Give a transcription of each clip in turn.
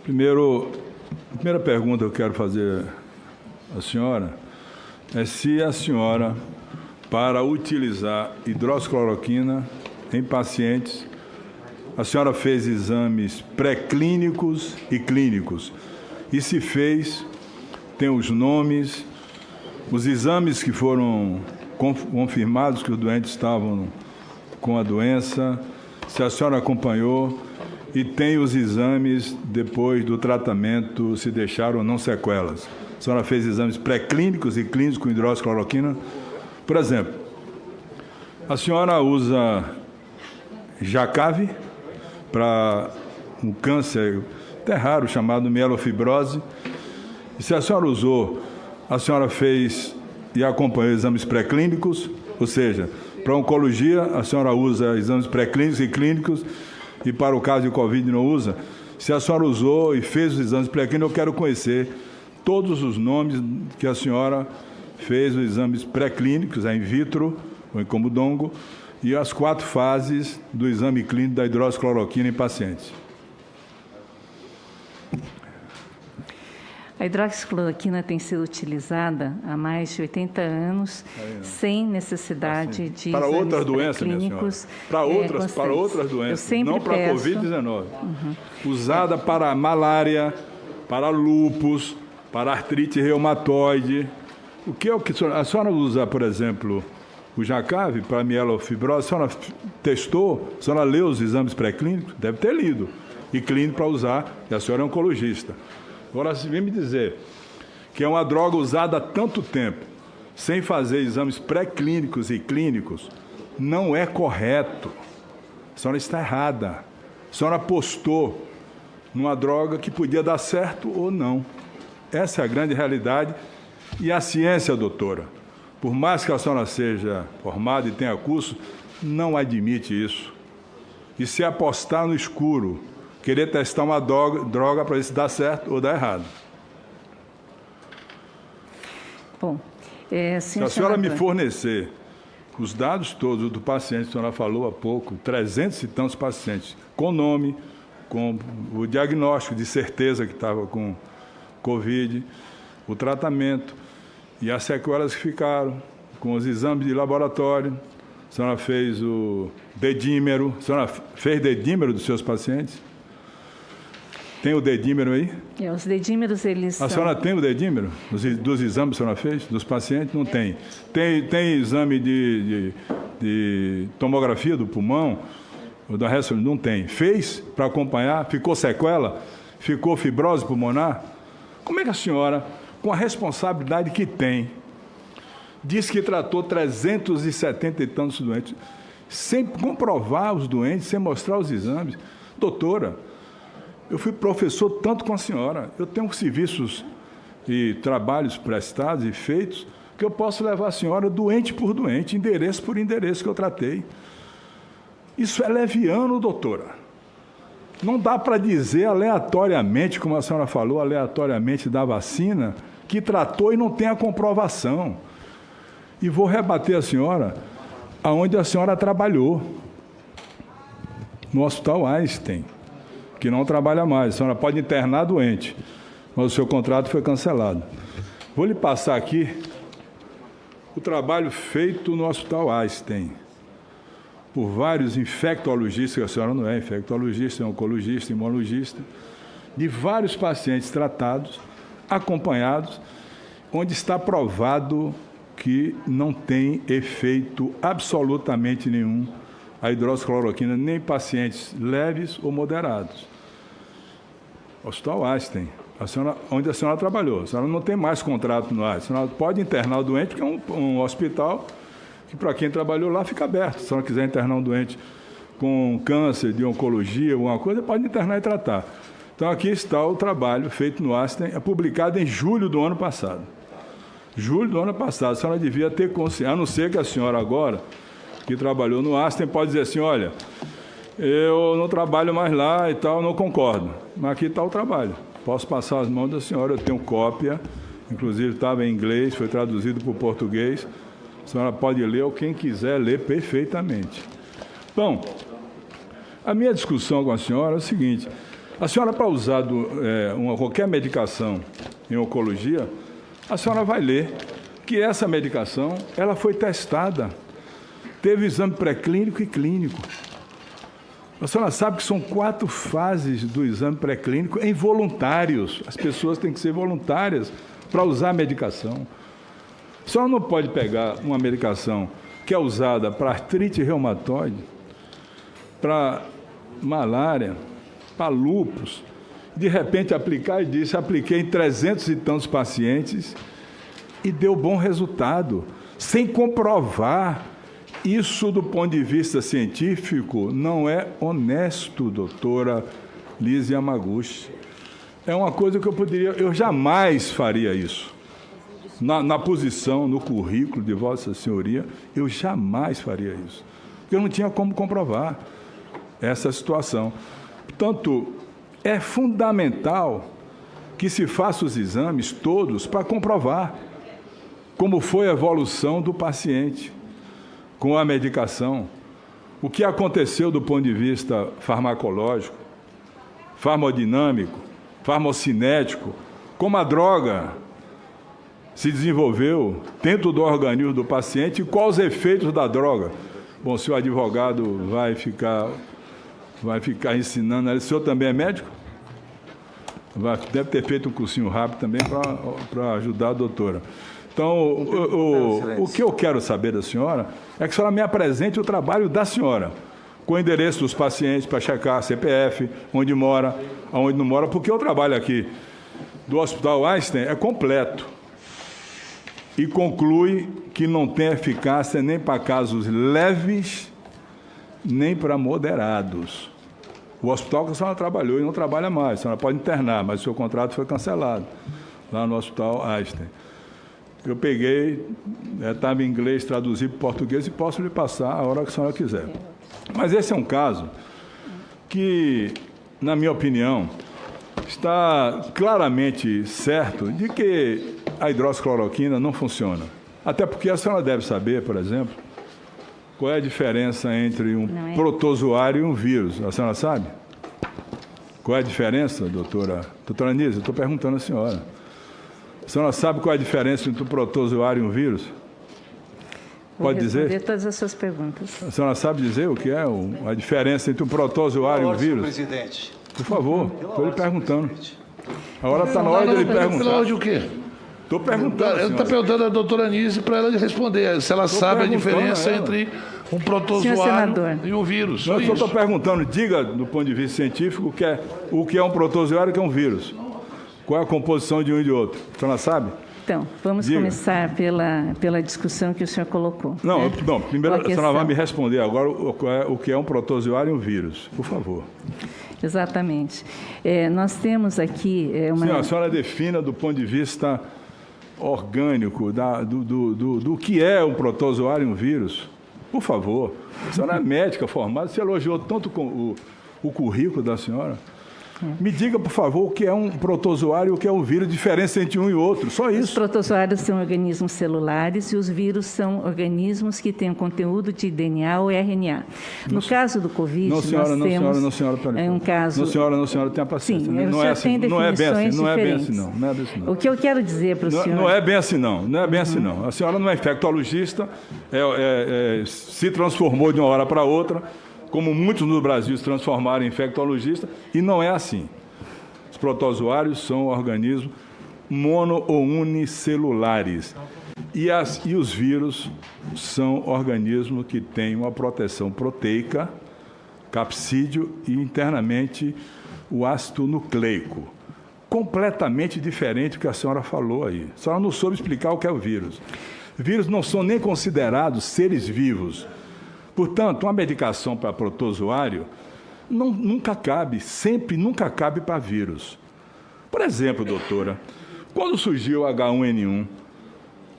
A primeira pergunta que eu quero fazer à senhora é se a senhora, para utilizar hidroxicloroquina em pacientes, a senhora fez exames pré-clínicos e clínicos. E se fez, tem os nomes, os exames que foram confirmados que os doentes estavam com a doença, se a senhora acompanhou, e tem os exames depois do tratamento, se deixaram ou não sequelas. A senhora fez exames pré-clínicos e clínicos com hidroxicloroquina. Por exemplo, a senhora usa Jacave para um câncer até raro chamado mielofibrose. E se a senhora usou, a senhora fez e acompanhou exames pré-clínicos, ou seja, para oncologia a senhora usa exames pré-clínicos e clínicos, e para o caso de Covid não usa. Se a senhora usou e fez os exames pré-clínicos, eu quero conhecer todos os nomes que a senhora fez os exames pré-clínicos, in vitro, ou em camundongo, e as 4 fases do exame clínico da hidroxicloroquina em pacientes. A hidroxicloroquina tem sido utilizada há mais de 80 anos, sem necessidade de para exames outras doenças, minha senhora. Para outras doenças, não para a Covid-19. Usada para malária, para lúpus, para artrite reumatoide. O que é o que a senhora usa, por exemplo, o Jacave para mielofibrose? A senhora testou? A senhora leu os exames pré-clínicos? Deve ter lido. E clínico para usar, e a senhora é oncologista. Agora, se vem me dizer que é uma droga usada há tanto tempo, sem fazer exames pré-clínicos e clínicos, não é correto. A senhora está errada. A senhora apostou numa droga que podia dar certo ou não. Essa é a grande realidade. E a ciência, doutora, por mais que a senhora seja formada e tenha curso, não admite isso. E se apostar no escuro, querer testar uma droga para ver se dá certo ou dá errado. Bom, se a senhora me fornecer os dados todos do paciente, a senhora falou há pouco, 300 e tantos pacientes, com nome, com o diagnóstico de certeza que estava com Covid, o tratamento e as sequelas que ficaram, com os exames de laboratório, a senhora fez o dedímero, a senhora fez dedímero dos seus pacientes? Tem o dedímero aí? Os dedímeros, eles A senhora tem o dedímero? Dos exames que a senhora fez? Dos pacientes? Não tem. Tem exame de tomografia do pulmão? Ou da ressonância? Não tem. Fez para acompanhar? Ficou sequela? Ficou fibrose pulmonar? Como é que a senhora, com a responsabilidade que tem, diz que tratou 370 e tantos doentes, sem comprovar os doentes, sem mostrar os exames? Doutora, eu fui professor tanto com a senhora, eu tenho serviços e trabalhos prestados e feitos que eu posso levar a senhora doente por doente, endereço por endereço que eu tratei. Isso é leviano, doutora. Não dá para dizer aleatoriamente, como a senhora falou, aleatoriamente da vacina, que tratou e não tem a comprovação. E vou rebater a senhora aonde a senhora trabalhou, no Hospital Einstein, que não trabalha mais. A senhora pode internar doente, mas o seu contrato foi cancelado. Vou lhe passar aqui o trabalho feito no Hospital Einstein por vários infectologistas, que a senhora não é infectologista, é oncologista, imunologista, de vários pacientes tratados, acompanhados, onde está provado que não tem efeito absolutamente nenhum a hidroxicloroquina, nem em pacientes leves ou moderados. Hospital Einstein, onde a senhora trabalhou. A senhora não tem mais contrato no Einstein. A senhora pode internar o doente, porque é um hospital que, para quem trabalhou lá, fica aberto. Se a senhora quiser internar um doente com câncer, de oncologia, alguma coisa, pode internar e tratar. Então, aqui está o trabalho feito no Einstein, é publicado em julho do ano passado. Julho do ano passado. A senhora devia ter consciência, a não ser que a senhora agora, que trabalhou no Einstein, pode dizer assim, olha, eu não trabalho mais lá e tal, não concordo. Mas aqui está o trabalho. Posso passar as mãos da senhora, eu tenho cópia, inclusive estava em inglês, foi traduzido para o português. A senhora pode ler, ou quem quiser ler perfeitamente. Bom, a minha discussão com a senhora é o seguinte, A senhora, para usar qualquer medicação em oncologia, a senhora vai ler que essa medicação ela foi testada, teve exame pré-clínico e clínico. A senhora sabe que são 4 fases do exame pré-clínico em voluntários. As pessoas têm que ser voluntárias para usar a medicação. A senhora não pode pegar uma medicação que é usada para artrite reumatoide, para malária, para lúpus, de repente aplicar, e disse, apliquei em 300 e tantos pacientes e deu bom resultado, sem comprovar. Isso, do ponto de vista científico, não é honesto, doutora Lise Yamaguchi. É uma coisa que eu jamais faria isso. Na posição, no currículo de Vossa Senhoria, eu jamais faria isso. Porque eu não tinha como comprovar essa situação. Portanto, é fundamental que se faça os exames todos para comprovar como foi a evolução do paciente com a medicação, o que aconteceu do ponto de vista farmacológico, farmodinâmico, farmocinético, como a droga se desenvolveu dentro do organismo do paciente e quais os efeitos da droga. Bom, se o advogado vai ficar ensinando, o senhor também é médico? Deve ter feito um cursinho rápido também para ajudar a doutora. Então, o que eu quero saber da senhora é que a senhora me apresente o trabalho da senhora, com o endereço dos pacientes para checar CPF, onde mora, aonde não mora, porque o trabalho aqui do Hospital Einstein é completo e conclui que não tem eficácia nem para casos leves, nem para moderados. O hospital que a senhora trabalhou e não trabalha mais, a senhora pode internar, mas o seu contrato foi cancelado lá no Hospital Einstein. Eu peguei, estava em inglês, traduzi para português e posso lhe passar a hora que a senhora quiser. Mas esse é um caso que, na minha opinião, está claramente certo de que a hidroxicloroquina não funciona. Até porque a senhora deve saber, por exemplo, qual é a diferença entre um protozoário e um vírus. A senhora sabe? Qual é a diferença, doutora? Doutora Anísia, eu estou perguntando à senhora. A senhora sabe qual é a diferença entre um protozoário e um vírus? Pode dizer? Vou responder todas as suas perguntas. A senhora sabe dizer o que é a diferença entre um protozoário e um vírus? Presidente. Por favor, estou lhe perguntando. A hora está na hora de ele perguntar. Pela ordem o quê? Estou perguntando. Ele está perguntando à doutora Anísia para ela responder se ela sabe a diferença entre um protozoário e um vírus. Eu só estou perguntando, diga do ponto de vista científico o que é um protozoário e o que é um vírus. Qual é a composição de um e de outro? A senhora sabe? Então, vamos começar pela discussão que o senhor colocou. Não, primeiro a senhora vai me responder agora o que é um protozoário e um vírus, por favor. Exatamente. Nós temos aqui A senhora defina do ponto de vista orgânico do que é um protozoário e um vírus. Por favor. A senhora é médica formada, você elogiou tanto o currículo da senhora. Me diga, por favor, o que é um protozoário e o que é um vírus, diferença entre um e outro, só isso. Os protozoários são organismos celulares e os vírus são organismos que têm conteúdo de DNA ou RNA. No caso do Covid, não, senhora, nós temos não, senhora, um caso... Não, senhora, tenha paciência. Sim, não é assim, não é bem assim, não é bem assim, não. O que eu quero dizer para o senhor... Não é bem assim, não é bem assim, não. A senhora não é infectologista, se transformou de uma hora para outra, como muitos no Brasil se transformaram em infectologistas, e não é assim. Os protozoários são organismos mono- ou unicelulares. E os vírus são organismos que têm uma proteção proteica, capsídeo e internamente o ácido nucleico. Completamente diferente do que a senhora falou aí. A senhora não soube explicar o que é o vírus. Vírus não são nem considerados seres vivos. Portanto, uma medicação para protozoário nunca cabe para vírus. Por exemplo, doutora, quando surgiu o H1N1,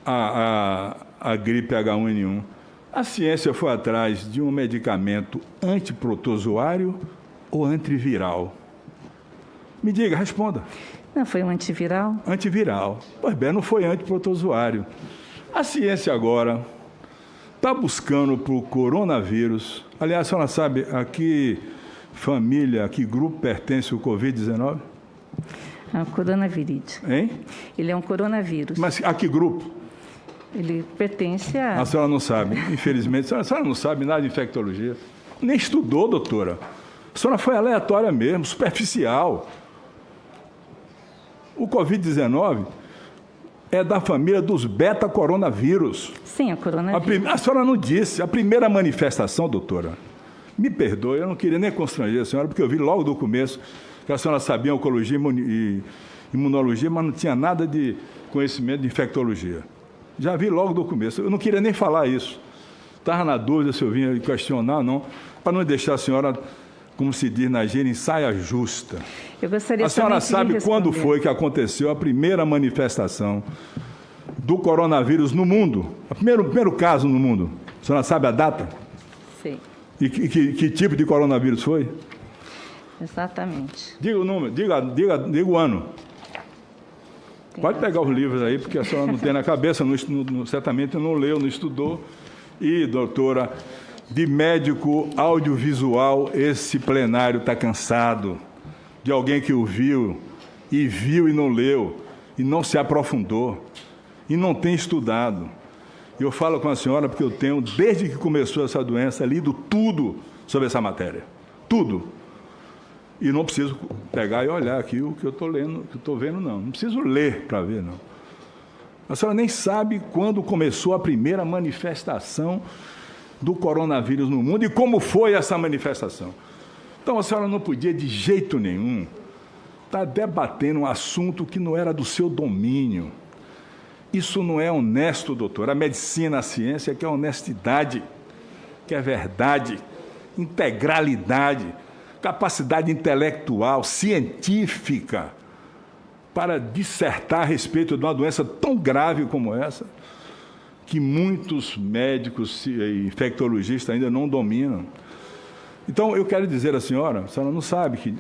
a gripe H1N1, a ciência foi atrás de um medicamento antiprotozoário ou antiviral? Me diga, responda. Não, foi um antiviral? Antiviral. Pois bem, não foi antiprotozoário. A ciência agora está buscando para o coronavírus. Aliás, a senhora sabe, aqui família, a que grupo pertence o Covid-19? É o coronavírus. Hein? Ele é um coronavírus. Mas a que grupo? Ele pertence a... A senhora não sabe, infelizmente. A senhora não sabe nada de infectologia. Nem estudou, doutora. A senhora foi aleatória mesmo, superficial. O Covid-19 é da família dos beta-coronavírus. Sim, é coronavírus. A senhora não disse. A primeira manifestação, doutora, me perdoe, eu não queria nem constranger a senhora, porque eu vi logo do começo que a senhora sabia oncologia e imunologia, mas não tinha nada de conhecimento de infectologia. Já vi logo do começo. Eu não queria nem falar isso. Estava na dúvida se eu vinha questionar ou não, para não deixar a senhora, como se diz na gíria, em saia justa. Eu gostaria a senhora sabe de quando foi que aconteceu a primeira manifestação do coronavírus no mundo? O primeiro caso no mundo. A senhora sabe a data? Sei. E que tipo de coronavírus foi? Exatamente. Diga o número, diga o ano. Pode pegar os livros aí, porque a senhora não tem na cabeça, certamente não leu, não estudou. E, doutora, de médico audiovisual, esse plenário está cansado. De alguém que o viu e não leu, e não se aprofundou, e não tem estudado. Eu falo com a senhora porque eu tenho, desde que começou essa doença, lido tudo sobre essa matéria. Tudo. E não preciso pegar e olhar aqui o que eu estou lendo, o que eu estou vendo, não. Não preciso ler para ver, não. A senhora nem sabe quando começou a primeira manifestação do coronavírus no mundo e como foi essa manifestação. Então, a senhora não podia, de jeito nenhum, estar debatendo um assunto que não era do seu domínio. Isso não é honesto, doutor. A medicina, a ciência quer honestidade, quer verdade, integralidade, capacidade intelectual, científica, para dissertar a respeito de uma doença tão grave como essa, que muitos médicos e infectologistas ainda não dominam. Então, eu quero dizer à senhora, a senhora não sabe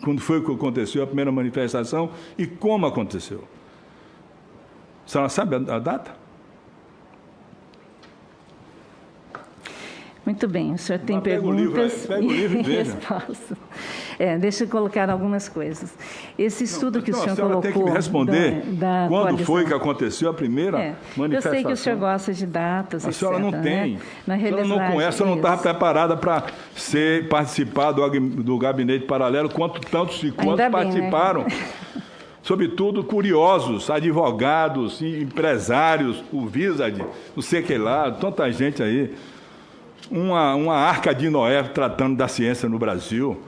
quando foi que aconteceu a primeira manifestação e como aconteceu. A senhora sabe a data? Muito bem, o senhor tem perguntas pega o livro e veja. Respostas. Deixa eu colocar algumas coisas. Esse estudo que o senhor colocou... tem que me responder quando coalizão. foi que aconteceu a primeira manifestação. Eu sei que o senhor gosta de datas, A senhora não tem. Na a senhora não conhece, a senhora não estava preparada para participar do gabinete paralelo, quantos participaram. Né? Sobretudo curiosos, advogados, empresários, o Wizard, não sei o que lá, tanta gente aí. Uma arca de Noé tratando da ciência no Brasil,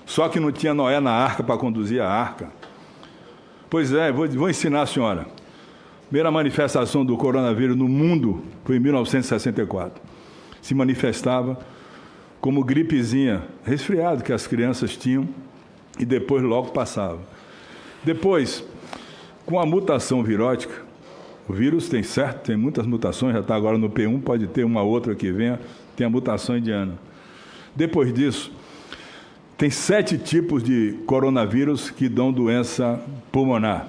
só que não tinha Noé na arca para conduzir a arca. Pois é, vou ensinar a senhora. A primeira manifestação do coronavírus no mundo foi em 1964. Se manifestava como gripezinha, resfriado que as crianças tinham, e depois logo passava. Depois, com a mutação virótica, o vírus tem muitas mutações, já está agora no P1, pode ter uma outra que venha, tem a mutação indiana. Depois disso, tem 7 tipos de coronavírus que dão doença pulmonar.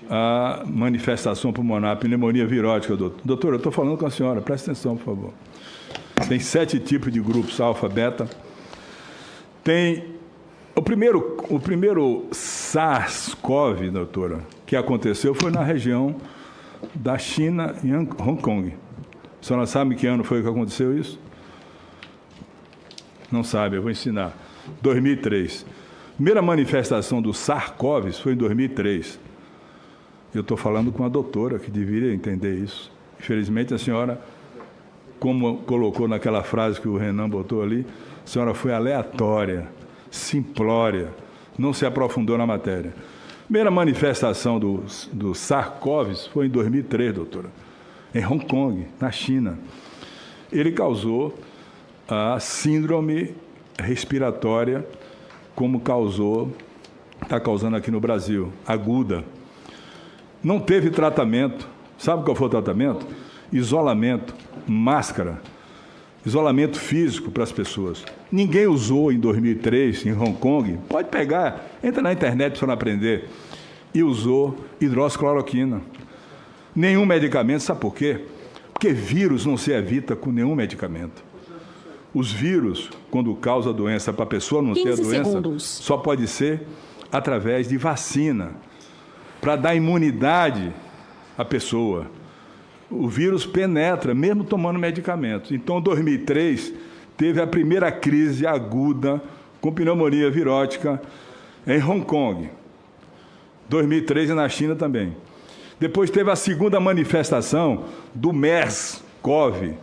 A manifestação pulmonar, a pneumonia virótica, doutor. Doutor, eu estou falando com a senhora, presta atenção, por favor. Tem 7 tipos de grupos, alfa, beta. Tem o primeiro SARS-CoV, doutora, que aconteceu foi na região da China e Hong Kong. A senhora sabe que ano foi que aconteceu isso? Não sabe, eu vou ensinar. 2003. Primeira manifestação do SARS-CoV foi em 2003. Eu estou falando com a doutora, que deveria entender isso. Infelizmente, a senhora, como colocou naquela frase que o Renan botou ali, a senhora foi aleatória, simplória, não se aprofundou na matéria. Primeira manifestação do SARS-CoV foi em 2003, doutora, em Hong Kong, na China. Ele causou a síndrome respiratória, como está causando aqui no Brasil, aguda. Não teve tratamento. Sabe qual foi o tratamento? Isolamento, máscara, isolamento físico para as pessoas. Ninguém usou em 2003, em Hong Kong, pode pegar, entra na internet para aprender, e usou hidroxicloroquina. Nenhum medicamento, sabe por quê? Porque vírus não se evita com nenhum medicamento. os vírus, quando causa doença para a pessoa não ter a doença, segundos. só pode ser através de vacina, para dar imunidade à pessoa. O vírus penetra, mesmo tomando medicamentos. Então, em 2003, teve a primeira crise aguda com pneumonia virótica em Hong Kong. 2003 e na China também. Depois teve a segunda manifestação do MERS-CoV,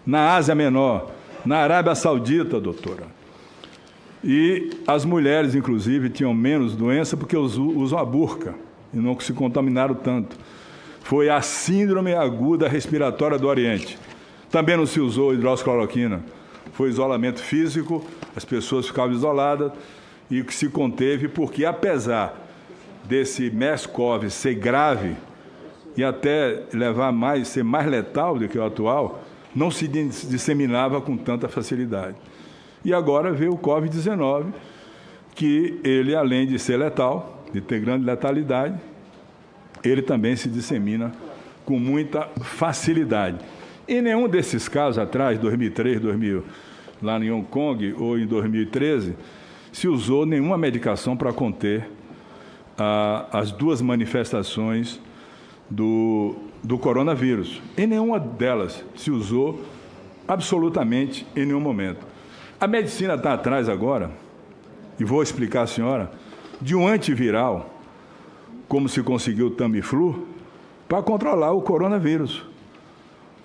na Ásia Menor, na Arábia Saudita, doutora. E as mulheres, inclusive, tinham menos doença porque usam a burca e não se contaminaram tanto. Foi a síndrome aguda respiratória do Oriente. Também não se usou hidroxicloroquina. Foi isolamento físico, as pessoas ficavam isoladas e que se conteve porque, apesar desse MERS-CoV ser grave e até ser mais letal do que o atual, não se disseminava com tanta facilidade. E agora veio o Covid-19, que ele, além de ser letal, de ter grande letalidade, ele também se dissemina com muita facilidade. Em nenhum desses casos atrás, 2003, 2000, lá em Hong Kong, ou em 2013, se usou nenhuma medicação para conter as duas manifestações do coronavírus. Em nenhuma delas se usou absolutamente em nenhum momento. A medicina está atrás agora, e vou explicar à senhora, de um antiviral, como se conseguiu o Tamiflu, para controlar o coronavírus.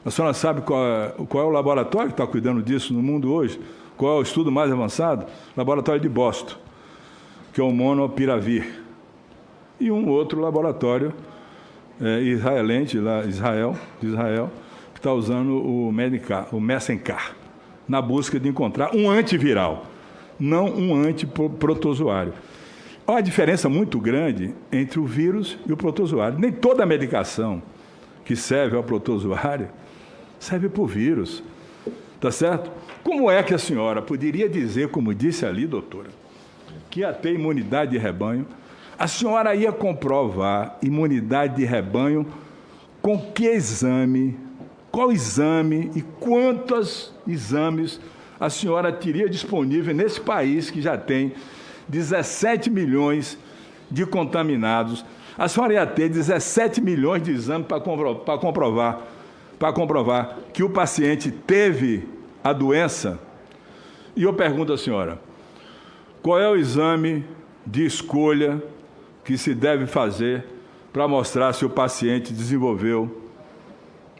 A senhora sabe qual é o laboratório que está cuidando disso no mundo hoje? Qual é o estudo mais avançado? Laboratório de Boston, que é o Monopiravir. E um outro laboratório israelense, de Israel, que está usando o Messenger, na busca de encontrar um antiviral, não um antiprotozoário. Há uma diferença muito grande entre o vírus e o protozoário. Nem toda medicação que serve ao protozoário serve para o vírus. Tá certo? Como é que a senhora poderia dizer, como disse ali, doutora, que ia ter imunidade de rebanho? A senhora ia comprovar imunidade de rebanho com que exame, qual exame e quantos exames a senhora teria disponível nesse país que já tem 17 milhões de contaminados? A senhora ia ter 17 milhões de exames para comprovar que o paciente teve a doença. E eu pergunto à senhora, qual é o exame de escolha que se deve fazer para mostrar se o paciente desenvolveu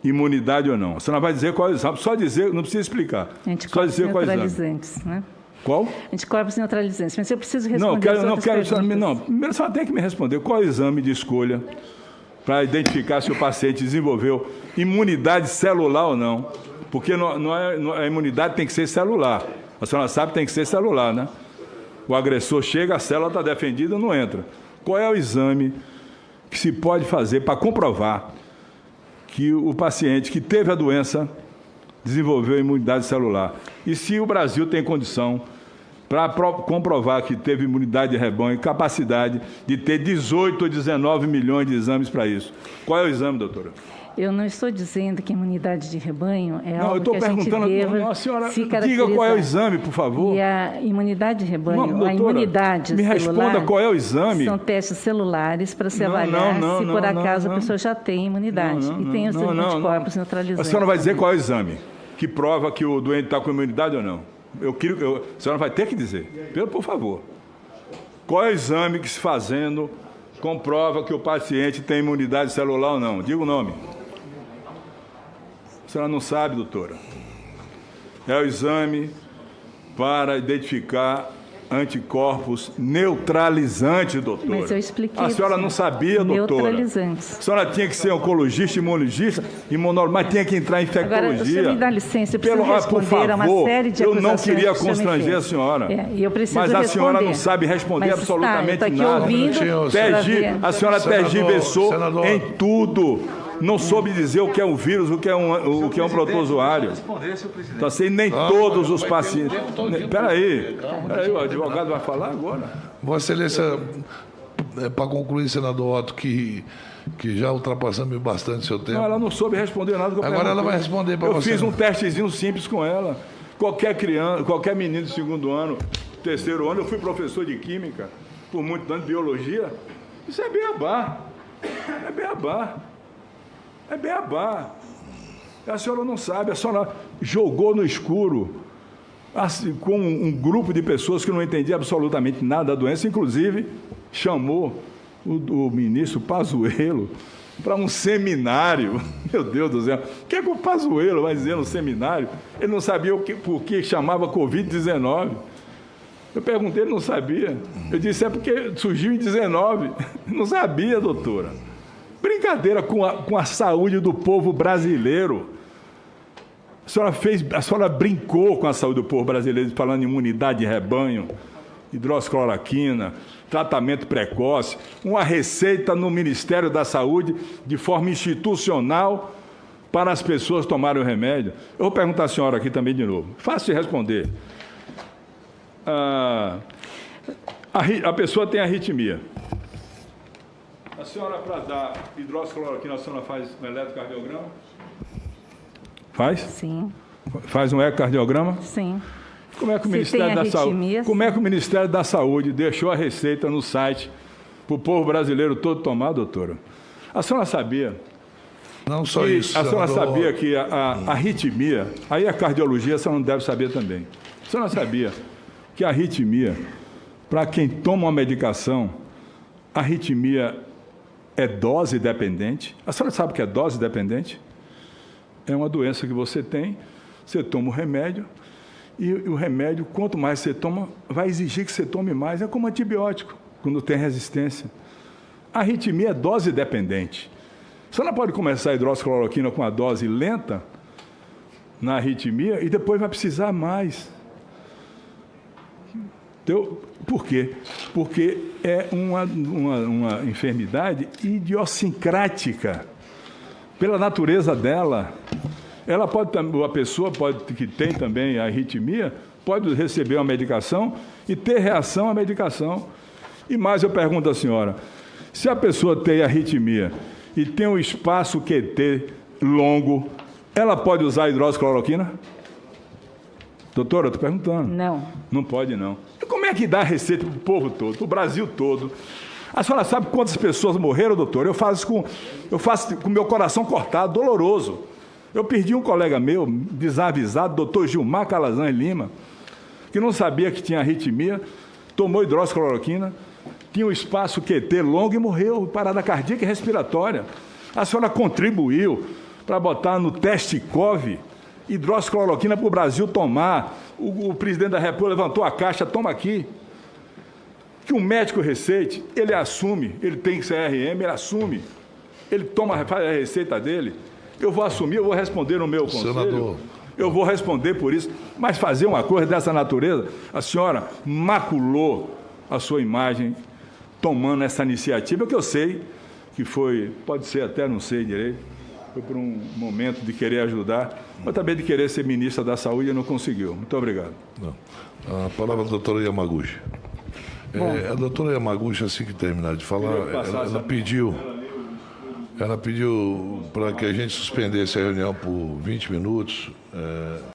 imunidade ou não? A senhora vai dizer qual é o exame, só dizer, não precisa explicar. Só dizer qual é o exame. Né? Qual? Anticorpos neutralizantes. Mas eu preciso responder não quero. Primeiro, a senhora tem que me responder qual é o exame de escolha para identificar se o paciente desenvolveu imunidade celular ou não. Porque a imunidade tem que ser celular. A senhora sabe que tem que ser celular, né? O agressor chega, a célula está defendida, não entra. Qual é o exame que se pode fazer para comprovar que o paciente que teve a doença desenvolveu imunidade celular? E se o Brasil tem condição para comprovar que teve imunidade de rebanho e capacidade de ter 18 ou 19 milhões de exames para isso? Qual é o exame, doutora? Eu não estou dizendo que imunidade de rebanho é algo que a gente deva se caracterizar. Diga qual é o exame, por favor. E a imunidade de rebanho, doutora, a imunidade me celular... responda qual é o exame. São testes celulares para se avaliar se por acaso a pessoa já tem imunidade. E tem os anticorpos neutralizantes. A senhora vai dizer qual é o exame que prova que o doente está com imunidade ou não? A senhora vai ter que dizer. Por favor. Qual é o exame que, se fazendo, comprova que o paciente tem imunidade celular ou não? Diga o nome. A senhora não sabe, doutora. É o exame para identificar anticorpos neutralizantes, doutora. Mas eu expliquei. A senhora não sabia, doutora. Neutralizantes. A senhora tinha que ser oncologista, imunologista, mas tinha que entrar em infectologia. Agora, o senhor me dá licença, eu preciso responder a uma série de acusações. Eu não queria constranger a senhora. Eu preciso mas a responder. senhora não sabe responder absolutamente nada. A senhora tergiversou em tudo. Não soube dizer o que é um vírus, o que é um protozoário. Então, assim, nem todos os pacientes... Espera aí, o advogado vai falar agora. Vossa Excelência, para concluir, senador Otto, que já ultrapassamos bastante seu tempo. Não, ela não soube responder nada. Agora ela vai responder para você. Eu fiz um testezinho simples com ela. Qualquer criança, qualquer menino de segundo ano, terceiro ano, eu fui professor de química, por muito ano de biologia. Isso é beabá. É beabá. É beabá. A senhora não sabe, a senhora jogou no escuro assim, com um grupo de pessoas que não entendia absolutamente nada da doença, inclusive chamou o ministro Pazuello para um seminário. Meu Deus do céu, o que é que o Pazuello vai dizer no seminário? Ele não sabia por que chamava Covid-19. Eu perguntei, ele não sabia. Eu disse, é porque surgiu em 19. Não sabia, doutora. Brincadeira com a saúde do povo brasileiro. A senhora brincou com a saúde do povo brasileiro, falando em imunidade de rebanho, hidroxicloroquina, tratamento precoce, uma receita no Ministério da Saúde de forma institucional para as pessoas tomarem o remédio. Eu vou perguntar à senhora aqui também de novo. Fácil de responder. A pessoa tem arritmia. A senhora, para dar hidroxicloroquina, a senhora faz um eletrocardiograma? Faz? Sim. Faz um ecocardiograma? Sim. Como é que o Ministério da Saúde, como é que o Ministério da Saúde deixou a receita no site para o povo brasileiro todo tomar, doutora? A senhora sabia? Não só isso. A senhora sabia que a arritmia, aí a cardiologia a senhora não deve saber também. A senhora sabia que a arritmia, para quem toma uma medicação, a arritmia é dose dependente? A senhora sabe o que é dose dependente? É uma doença que você tem, você toma o remédio, e o remédio, quanto mais você toma, vai exigir que você tome mais. É como antibiótico, quando tem resistência. A arritmia é dose dependente. Você não pode começar a hidroxicloroquina com a dose lenta na arritmia e depois vai precisar mais. Então, por quê? Porque é uma enfermidade idiosincrática. Pela natureza dela, a pessoa que tem também a arritmia pode receber uma medicação e ter reação à medicação. E mais eu pergunto à senhora, se a pessoa tem arritmia e tem um espaço QT longo, ela pode usar hidroxicloroquina? Doutora, eu estou perguntando. Não. Não pode, não. E como é que dá a receita para o povo todo, para o Brasil todo? A senhora sabe quantas pessoas morreram, doutor? Eu faço com o meu coração cortado, doloroso. Eu perdi um colega meu, desavisado, doutor Gilmar Calazans Lima, que não sabia que tinha arritmia, tomou hidroxicloroquina, tinha um espaço QT longo e morreu, parada cardíaca e respiratória. A senhora contribuiu para botar no teste COVID hidroxicloroquina para o Brasil tomar. O presidente da República levantou a caixa, toma aqui. Que um médico receite, ele assume, ele tem CRM, ele assume, ele faz a receita dele, eu vou assumir, eu vou responder no meu conselho, senador, eu vou responder por isso, mas fazer uma coisa dessa natureza, a senhora maculou a sua imagem tomando essa iniciativa, que eu sei que foi, pode ser até, não sei direito, foi por um momento de querer ajudar, mas também de querer ser ministra da Saúde e não conseguiu. Muito obrigado. Não. A palavra da doutora Yamaguchi. A doutora Yamaguchi, assim que terminar de falar, ela pediu para que a gente suspendesse a reunião por 20 minutos.